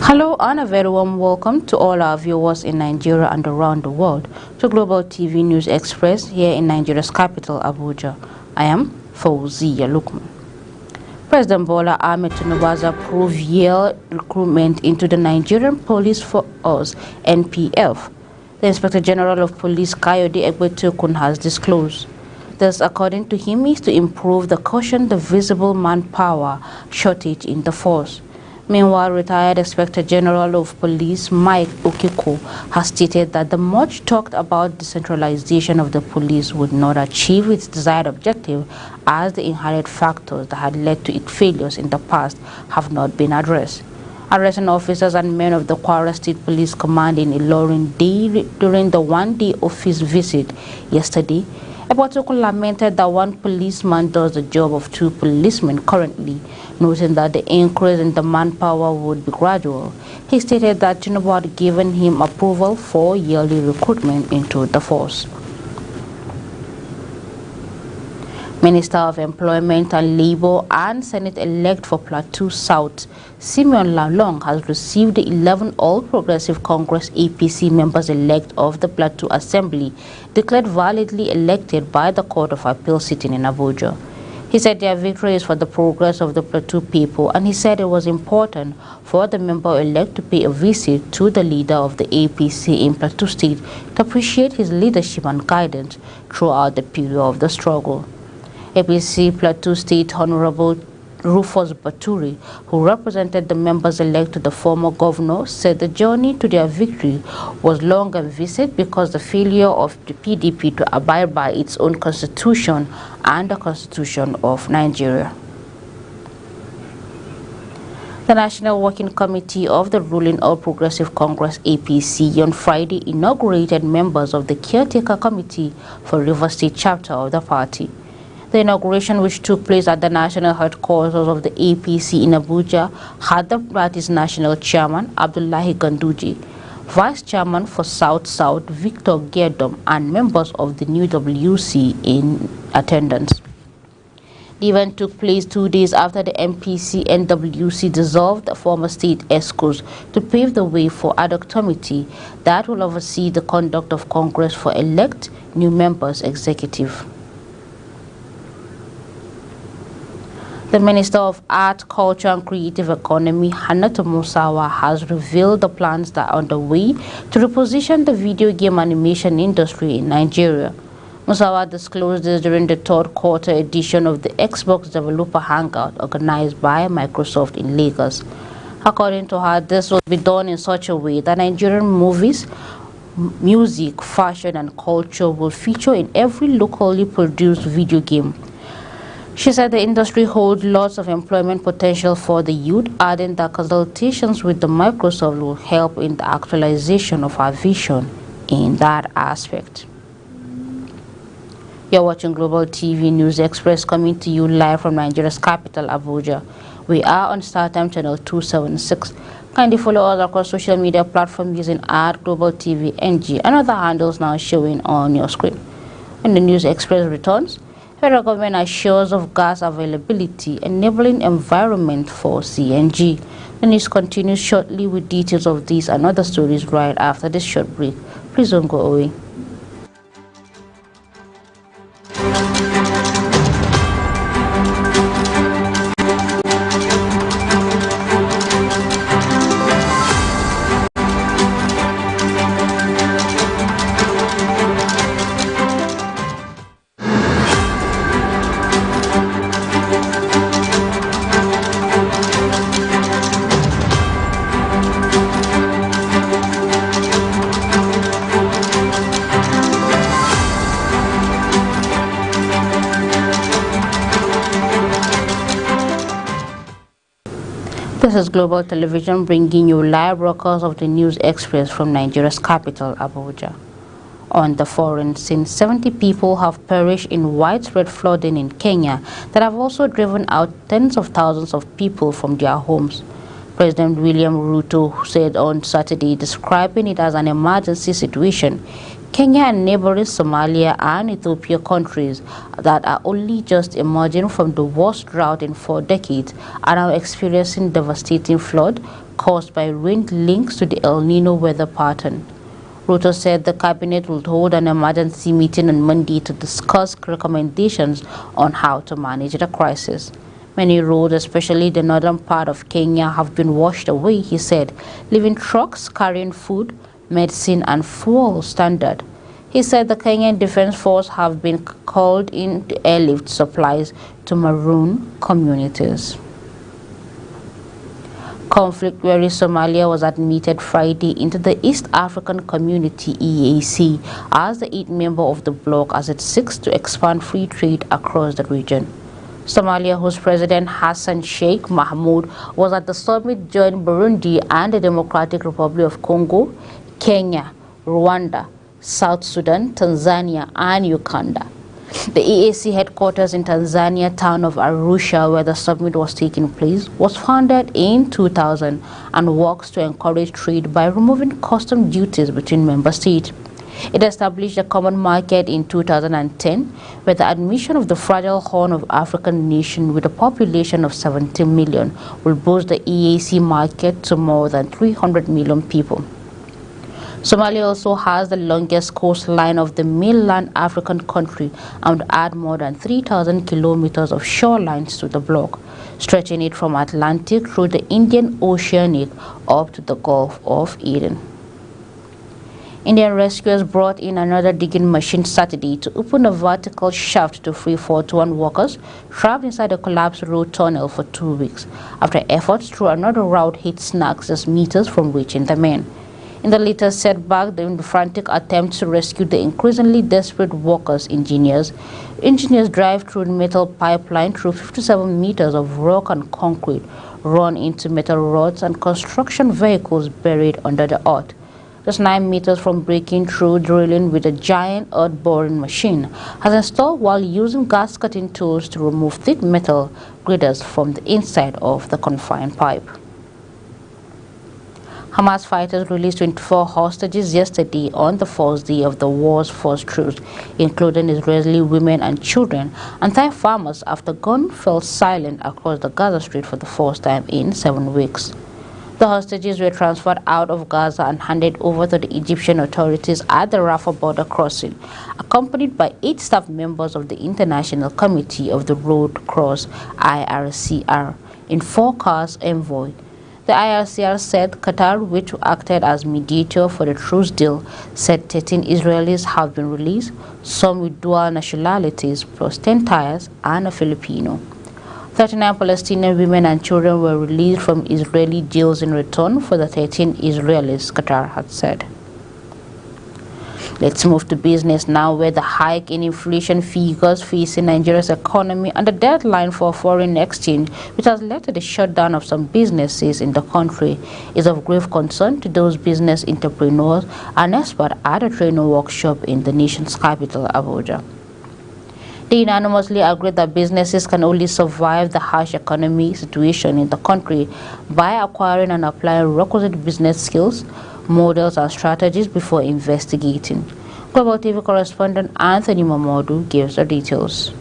Hello and a very warm welcome to all our viewers in Nigeria and around the world to Global TV News Express here in Nigeria's capital, Abuja. I am Fauziya Lukman. President Bola Ahmed Tinubu has approved year recruitment into the Nigerian Police Force (NPF). The Inspector General of Police Kayode Egbetokun has disclosed. This, according to him, is to improve the visible manpower shortage in the force. Meanwhile, retired Inspector General of Police Mike Okiko has stated that the much talked about decentralization of the police would not achieve its desired objective as the inherent factors that had led to its failures in the past have not been addressed. Arresting officers and men of the Kwara State Police Command in Ilorin during the one-day office visit yesterday, Egbetokun lamented that one policeman does the job of two policemen currently, noting that the increase in the manpower would be gradual. He stated that Tinubu had given him approval for yearly recruitment into the force. Minister of Employment and Labour and Senate-elect for Plateau South, Simeon Lalong, has received the 11 All Progressive Congress APC members-elect of the Plateau Assembly, declared validly elected by the Court of Appeal sitting in Abuja. He said their victory is for the progress of the Plateau people, and he said it was important for the member-elect to pay a visit to the leader of the APC in Plateau State to appreciate his leadership and guidance throughout the period of the struggle. APC Plateau State Honorable Rufus Baturi, who represented the members-elect to the former governor, said the journey to their victory was long and visit because the failure of the PDP to abide by its own constitution and the constitution of Nigeria. The National Working Committee of the ruling All Progressive Congress APC on Friday inaugurated members of the Caretaker Committee for Rivers State chapter of the party. The inauguration, which took place at the national headquarters of the APC in Abuja, had the party's national chairman, Abdullahi Ganduje, vice chairman for South-South, Victor Gedom, and members of the new WC in attendance. The event took place 2 days after the MPC NWC dissolved the former state ESCOs to pave the way for ad hoc committee that will oversee the conduct of Congress for elect new members executive. The Minister of Art, Culture and Creative Economy, Hannatu Musawa, has revealed the plans that are underway to reposition the video game animation industry in Nigeria. Musawa disclosed this during the third quarter edition of the Xbox Developer Hangout organized by Microsoft in Lagos. According to her, this will be done in such a way that Nigerian movies, music, fashion and culture will feature in every locally produced video game. She said the industry holds lots of employment potential for the youth, adding that consultations with the Microsoft will help in the actualization of our vision in that aspect. You're watching Global TV News Express, coming to you live from Nigeria's capital, Abuja. We are on StarTime channel 276. Kindly follow us across social media platforms using @GlobalTVNG and other handles now showing on your screen. When the News Express returns, federal government assures of gas availability, enabling environment for CNG. The news continues shortly with details of these and other stories right after this short break. Please don't go away. This is Global Television bringing you live broadcasts of the News Express from Nigeria's capital, Abuja. On the foreign scene, 70 people have perished in widespread flooding in Kenya that have also driven out tens of thousands of people from their homes. President William Ruto said on Saturday, describing it as an emergency situation, Kenya and neighboring Somalia and Ethiopia, countries that are only just emerging from the worst drought in 4 decades, are now experiencing devastating flood caused by rain linked to the El Nino weather pattern. Ruto said the cabinet will hold an emergency meeting on Monday to discuss recommendations on how to manage the crisis. Many roads, especially the northern part of Kenya, have been washed away, he said, leaving trucks carrying food, medicine and fuel stranded. He said the Kenyan Defense Force have been called in to airlift supplies to maroon communities. Conflict-weary Somalia was admitted Friday into the East African Community (EAC) as the 8th member of the bloc as it seeks to expand free trade across the region. Somalia, whose President Hassan Sheikh Mahmoud was at the summit, joined Burundi and the Democratic Republic of Congo, Kenya, Rwanda, South Sudan, Tanzania, and Uganda. The EAC headquarters in Tanzania town of Arusha, where the summit was taking place, was founded in 2000 and works to encourage trade by removing custom duties between member states. It established a common market in 2010, where the admission of the fragile Horn of African nation with a population of 17 million will boost the EAC market to more than 300 million people. Somalia also has the longest coastline of the mainland African country and would add more than 3,000 kilometers of shorelines to the bloc, stretching it from Atlantic through the Indian Oceanic up to the Gulf of Eden. Indian rescuers brought in another digging machine Saturday to open a vertical shaft to free 41 workers trapped inside a collapsed road tunnel for 2 weeks, after efforts through another route hit snags just meters from reaching the men. In the latest setback, during the frantic attempts to rescue the increasingly desperate workers, engineers drive through the metal pipeline through 57 meters of rock and concrete, run into metal rods and construction vehicles buried under the earth. Just 9 meters from breaking through, drilling with a giant earth-boring machine has installed while using gas-cutting tools to remove thick metal girders from the inside of the confined pipe. Hamas fighters released 24 hostages yesterday on the first day of the war's first truce, including Israeli women and children, and Thai farmers after guns fell silent across the Gaza Strip for the first time in 7 weeks. The hostages were transferred out of Gaza and handed over to the Egyptian authorities at the Rafah border crossing, accompanied by 8 staff members of the International Committee of the Red Cross (IRCR) in 4 cars envoy. The IRCR said Qatar, which acted as mediator for the truce deal, said 13 Israelis have been released, some with dual nationalities, plus 10 Thais and a Filipino. 39 Palestinian women and children were released from Israeli jails in return for the 13 Israelis, Qatar had said. Let's move to business now, where the hike in inflation figures facing Nigeria's economy and the deadline for foreign exchange, which has led to the shutdown of some businesses in the country, is of grave concern to those business entrepreneurs and experts at a training workshop in the nation's capital, Abuja. They unanimously agreed that businesses can only survive the harsh economic situation in the country by acquiring and applying requisite business skills, models and strategies before investigating. Global TV correspondent Anthony Mamodu gives the details.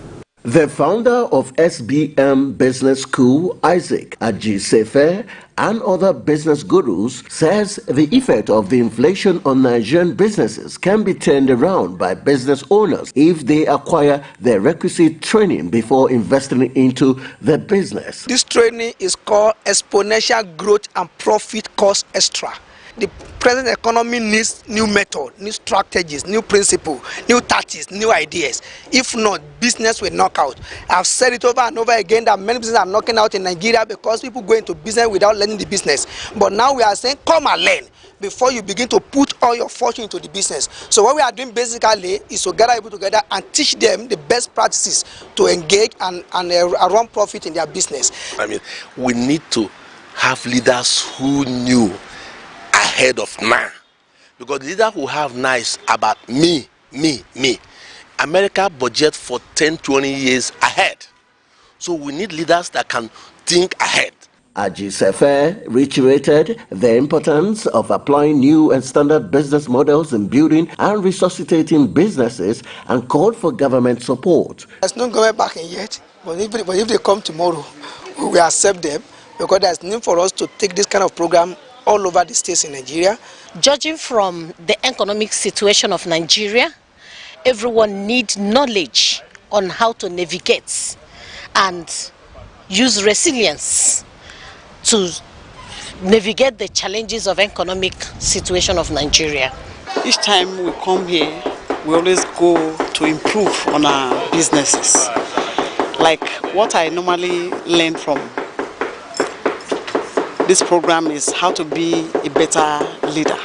The founder of SBM Business School, Isaac Ajisefe, and other business gurus says the effect of the inflation on Nigerian businesses can be turned around by business owners if they acquire the requisite training before investing into the business. This training is called Exponential Growth and Profit Cost Extra. The present economy needs new method, new strategies, new principles, new tactics, new ideas. If not, business will knock out. I've said it over and over again that many businesses are knocking out in Nigeria because people go into business without learning the business. But now we are saying, come and learn before you begin to put all your fortune into the business. So what we are doing basically is to gather people together and teach them the best practices to engage and run profit in their business. I mean, we need to have leaders who knew ahead of now, because the leader who have nice about me. America budget for 10-20 years ahead, so we need leaders that can think ahead. Ajisefe reiterated the importance of applying new and standard business models in building and resuscitating businesses and called for government support. There's no government backing yet, but if they come tomorrow, we will accept them because there's need for us to take this kind of program all over the states in Nigeria. Judging from the economic situation of Nigeria, everyone needs knowledge on how to navigate and use resilience to navigate the challenges of economic situation of Nigeria. Each time we come here, we always go to improve on our businesses. Like what I normally learn from this program is how to be a better leader.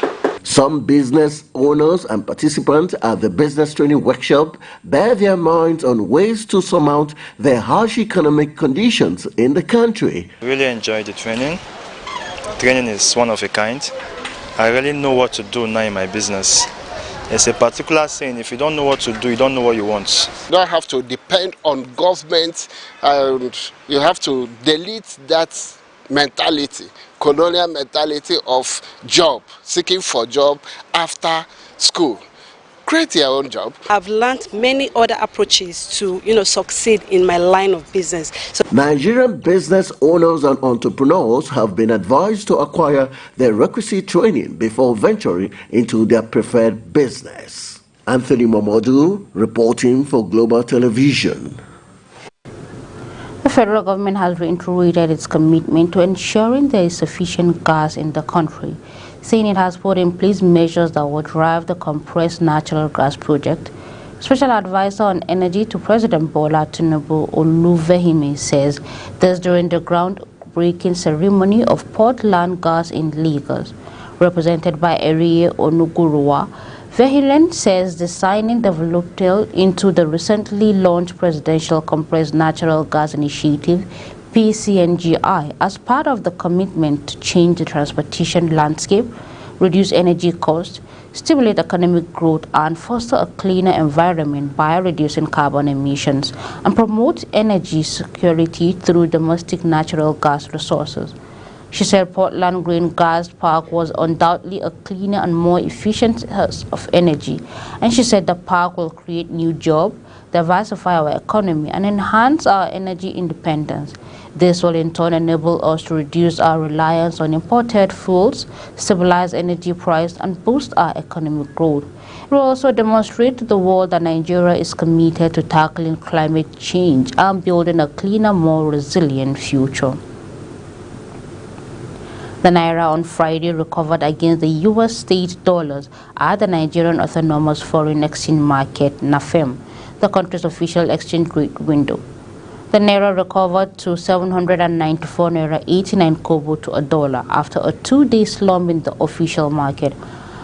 Some business owners and participants at the business training workshop bear their minds on ways to surmount the harsh economic conditions in the country. I really enjoyed the training. Training is one of a kind. I really know what to do now in my business. There's a particular saying, if you don't know what to do, you don't know what you want. You don't have to depend on government, and you have to delete that mentality, colonial mentality of job, seeking for job after school. Create your own job. I've learned many other approaches to, succeed in my line of business. So Nigerian business owners and entrepreneurs have been advised to acquire the requisite training before venturing into their preferred business. Anthony Momodu reporting for Global Television. The federal government has reiterated its commitment to ensuring there is sufficient gas in the country, saying it has put in place measures that will drive the compressed natural gas project. Special Advisor on Energy to President Bola Tinubu, Oluvehime, says this during the groundbreaking ceremony of Portland Gas in Lagos, represented by Eriye Onuguruwa. Vehilen says the signing dovetailed into the recently launched Presidential Compressed Natural Gas Initiative, PCNGI, as part of the commitment to change the transportation landscape, reduce energy costs, stimulate economic growth, and foster a cleaner environment by reducing carbon emissions, and promote energy security through domestic natural gas resources. She said Portland Green Gas Park was undoubtedly a cleaner and more efficient source of energy, and she said the park will create new jobs, diversify our economy, and enhance our energy independence. This will in turn enable us to reduce our reliance on imported fuels, stabilize energy prices, and boost our economic growth. It will also demonstrate to the world that Nigeria is committed to tackling climate change and building a cleaner, more resilient future. The Naira on Friday recovered against the U.S. state dollars at the Nigerian Autonomous Foreign Exchange Market, NAFEM, the country's official exchange rate window. The Naira recovered to 794 Naira 89 kobo to a dollar after a two-day slump in the official market,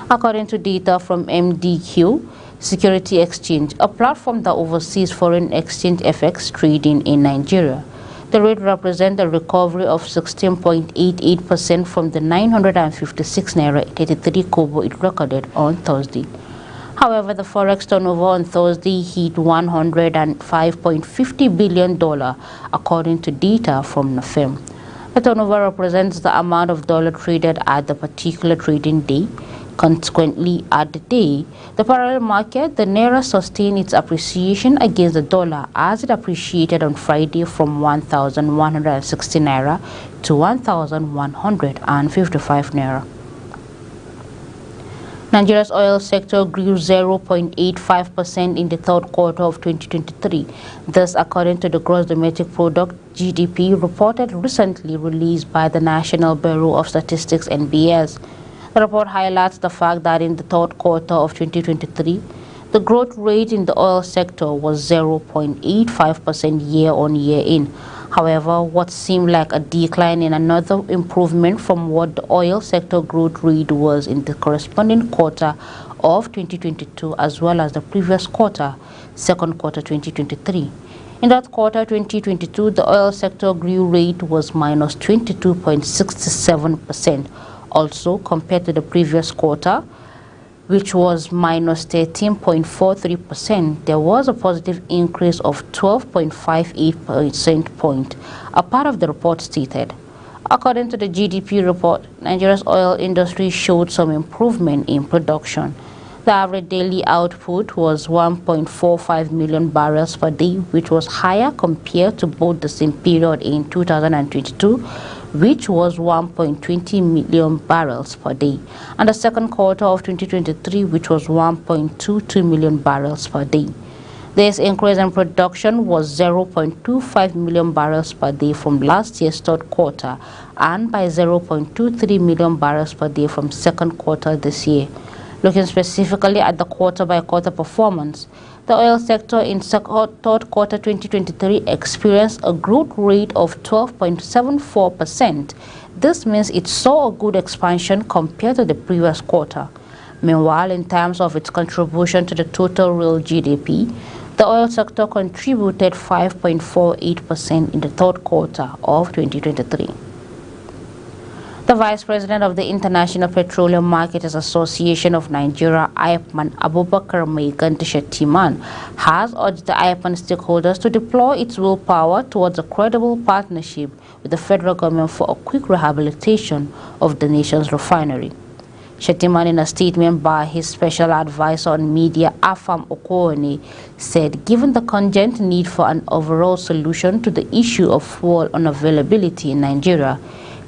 according to data from MDQ Security Exchange, a platform that oversees foreign exchange FX trading in Nigeria. The rate represents a recovery of 16.88% from the 956 Naira 83 kobo it recorded on Thursday. However, the forex turnover on Thursday hit $105.50 billion, according to data from NAFEM. The turnover represents the amount of dollar traded at the particular trading day. Consequently, at the day, the parallel market, the Naira sustained its appreciation against the dollar as it appreciated on Friday from 1,160 Naira to 1,155 Naira. Nigeria's oil sector grew 0.85% in the third quarter of 2023. This, according to the Gross Domestic Product (GDP) reported recently released by the National Bureau of Statistics (NBS). The report highlights the fact that in the third quarter of 2023, the growth rate in the oil sector was 0.85% year-on-year. However, what seemed like a decline in another improvement from what the oil sector growth rate was in the corresponding quarter of 2022 as well as the previous quarter, second quarter 2023. In that quarter 2022, the oil sector growth rate was minus 22.67%. Also, compared to the previous quarter, which was minus 13.43%, there was a positive increase of 12.58% point. A part of the report stated, According to the GDP report, Nigeria's oil industry showed some improvement in production. The average daily output was 1.45 million barrels per day, which was higher compared to both the same period in 2022, which was 1.20 million barrels per day, and the second quarter of 2023, which was 1.22 million barrels per day. This increase in production was 0.25 million barrels per day from last year's third quarter and by 0.23 million barrels per day from second quarter this year. Looking specifically at the quarter-by-quarter performance, the oil sector in third quarter 2023 experienced a growth rate of 12.74%. This means it saw a good expansion compared to the previous quarter. Meanwhile, in terms of its contribution to the total real GDP, the oil sector contributed 5.48% in the third quarter of 2023. The Vice President of the International Petroleum Marketers Association of Nigeria, IPMAN, Abubakar Mai-Ganti Shettiman, has urged the IPMAN stakeholders to deploy its willpower towards a credible partnership with the federal government for a quick rehabilitation of the nation's refinery. Shettiman, in a statement by his special advisor on media, Afam Okoone, said given the urgent need for an overall solution to the issue of fuel unavailability in Nigeria,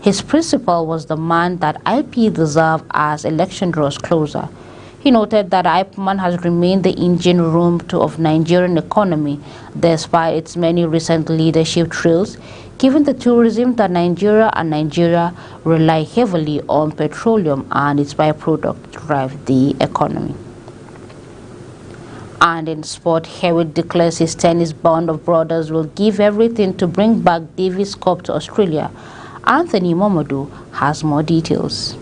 his principle was the man that IP deserved as election draws closer. He noted that IPMAN has remained the engine room of Nigerian economy despite its many recent leadership trails, given the tourism that Nigeria rely heavily on petroleum and its byproduct to drive the economy. And in sport, Hewitt declares his tennis band of brothers will give everything to bring back Davis Cup to Australia. Anthony Momodu has more details.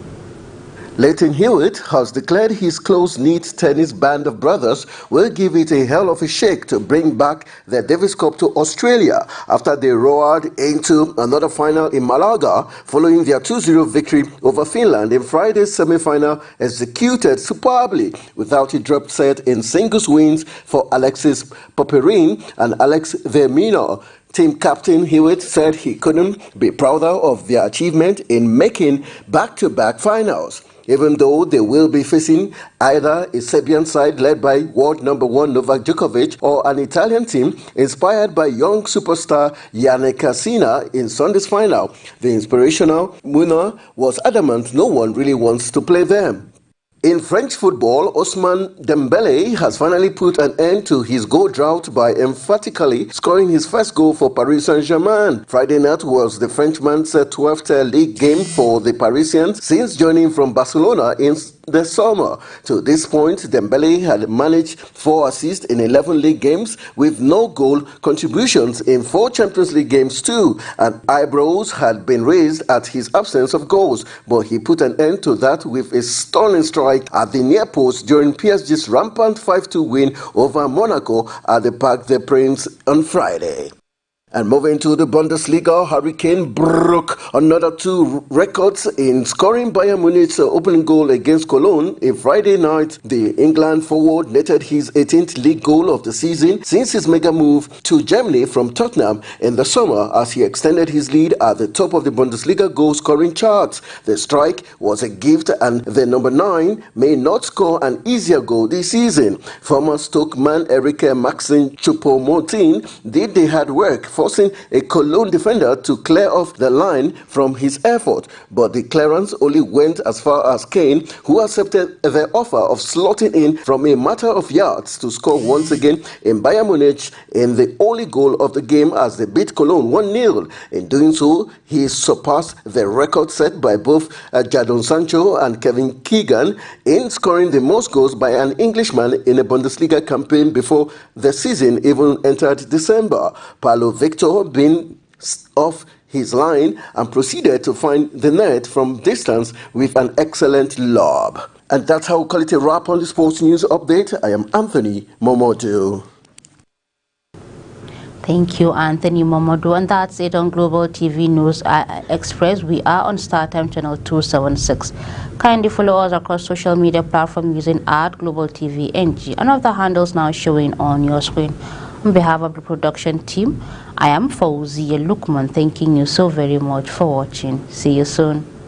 Leighton Hewitt has declared his close-knit tennis band of brothers will give it a hell of a shake to bring back the Davis Cup to Australia after they roared into another final in Malaga following their 2-0 victory over Finland in Friday's semi-final, executed superbly without a drop set in singles wins for Alexis Popyrin and Alex Vermina. Team captain Hewitt said he couldn't be prouder of their achievement in making back-to-back finals, even though they will be facing either a Serbian side led by world number 1 Novak Djokovic or an Italian team inspired by young superstar Yannick Sinner in Sunday's final. The inspirational winner was adamant no one really wants to play them. In French football, Ousmane Dembélé has finally put an end to his goal drought by emphatically scoring his first goal for Paris Saint-Germain. Friday night was the Frenchman's 12th league game for the Parisians since joining from Barcelona in the summer. To this point, Dembélé had managed 4 assists in 11 league games with no goal contributions in 4 Champions League games too, and eyebrows had been raised at his absence of goals, but he put an end to that with a stunning strike at the near post during PSG's rampant 5-2 win over Monaco at the Parc des Princes on Friday. And moving to the Bundesliga, Harry Kane broke another 2 records in scoring Bayern Munich's opening goal against Cologne in Friday night. The England forward netted his 18th league goal of the season since his mega move to Germany from Tottenham in the summer as he extended his lead at the top of the Bundesliga goal-scoring charts. The strike was a gift and the number 9 may not score an easier goal this season. Former Stoke man Eric Maxim Choupo-Moting did the hard work, forcing a Cologne defender to clear off the line from his effort, but the clearance only went as far as Kane, who accepted the offer of slotting in from a matter of yards to score once again in Bayern Munich in the only goal of the game as they beat Cologne 1-0. In doing so, he surpassed the record set by both Jadon Sancho and Kevin Keegan in scoring the most goals by an Englishman in a Bundesliga campaign before the season even entered December. Paulo Victor been off his line and proceeded to find the net from distance with an excellent lob. And that's how we call it a wrap on the Sports News Update. I am Anthony Momodu. Thank you, Anthony Momodu. And that's it on Global TV News Express. We are on StarTime channel 276. Kindly follow us across social media platforms using @Global TV NG and other handles now showing on your screen. On behalf of the production team, I am Fauziya Lukman, thanking you so very much for watching. See you soon.